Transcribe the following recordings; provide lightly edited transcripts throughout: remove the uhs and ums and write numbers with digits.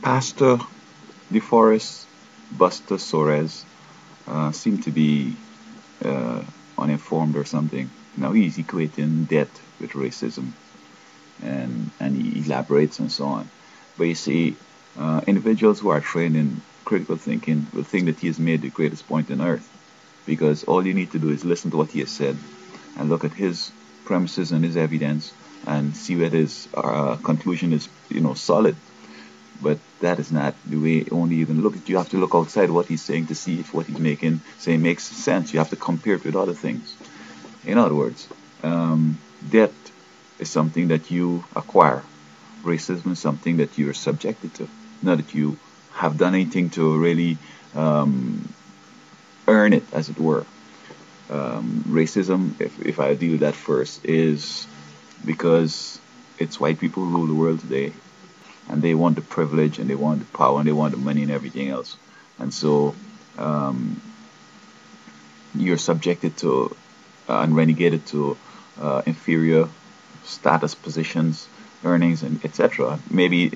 Pastor DeForest Buster Soares seemed to be uh, uninformed or something. Now he's equating debt with racism, and he elaborates and so on. But you see, individuals who are trained in critical thinking will think that he has made the greatest point on earth, because all you need to do is listen to what he has said and look at his premises and his evidence and see whether his conclusion is solid. But that is not the way only you can look at. You have to look outside what he's saying to see if what he's saying makes sense. You have to compare it with other things. In other words, debt is something that you acquire. Racism is something that you're subjected to, not that you have done anything to really earn it, as it were. Racism, if I deal with that first, is because it's white people who rule the world today, and they want the privilege and they want the power and they want the money and everything else. And so um, you're subjected to and relegated to inferior status positions, earnings, and etc. Maybe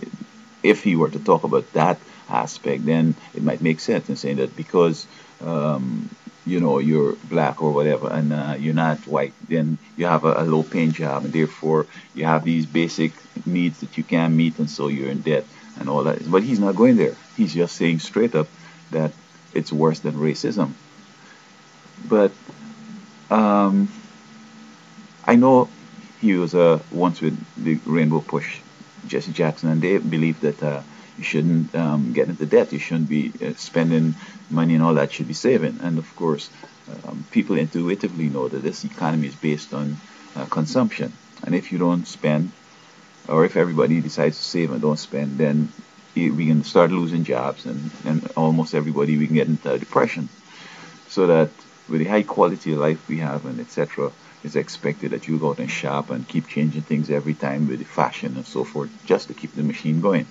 if he were to talk about that aspect, then it might make sense in saying that because um, you're black or whatever, and you're not white, then you have a low paying job, and therefore you have these basic needs that you can't meet, and so you're in debt and all that. But he's not going there. He's just saying straight up that it's worse than racism. But um, I know he was once with the Rainbow Push, Jesse Jackson, and they believe that you shouldn't get into debt. You shouldn't be spending money and all that. You should be saving. And of course, people intuitively know that this economy is based on consumption. And if you don't spend, or if everybody decides to save and don't spend, then we can start losing jobs, and almost everybody, we can get into depression. So that with the high quality of life we have and etc., it's expected that you go out and shop and keep changing things every time with the fashion and so forth, just to keep the machine going.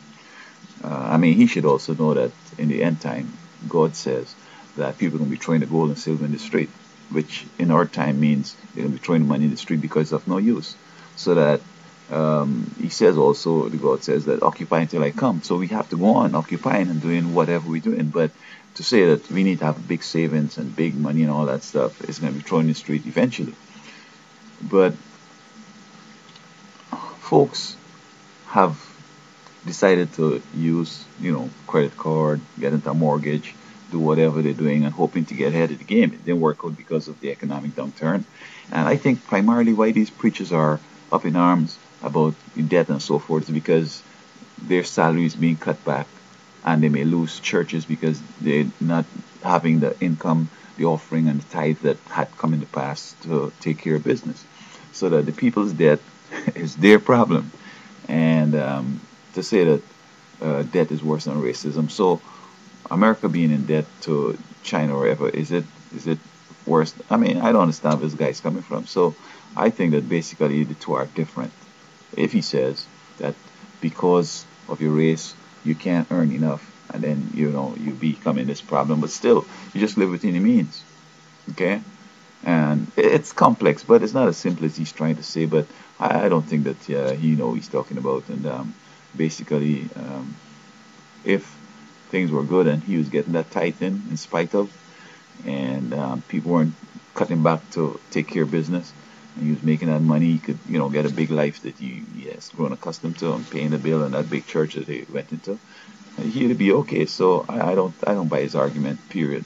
I mean, he should also know that in the end time, God says that people are going to be throwing the gold and silver in the street, which in our time means they're going to be throwing money in the street because of no use. So that he says also, the God says that occupy until I come. So we have to go on occupying and doing whatever we're doing. But to say that we need to have big savings and big money and all that stuff is going to be thrown in the street eventually. But folks have decided to use, credit card, get into a mortgage, do whatever they're doing and hoping to get ahead of the game. It didn't work out because of the economic downturn. And I think primarily why these preachers are up in arms about debt and so forth is because their salary is being cut back, and they may lose churches because they're not having the income, the offering, and the tithe that had come in the past to take care of business. So that the people's debt is their problem. And to say that debt is worse than racism. So America being in debt to China or wherever, is it worse? I mean, I don't understand where this guy's coming from. So I think that basically the two are different. If he says that because of your race you can't earn enough, and then you become in this problem, but still you just live within your means. Okay? And it's complex, but it's not as simple as he's trying to say. But I don't think that he know what he's talking about. And basically, if things were good and he was getting that tithe in spite of, and people weren't cutting back to take care of business, and he was making that money, he could get a big life that he has grown accustomed to, and paying the bill in that big church that he went into, he'd be okay. So I don't buy his argument. Period.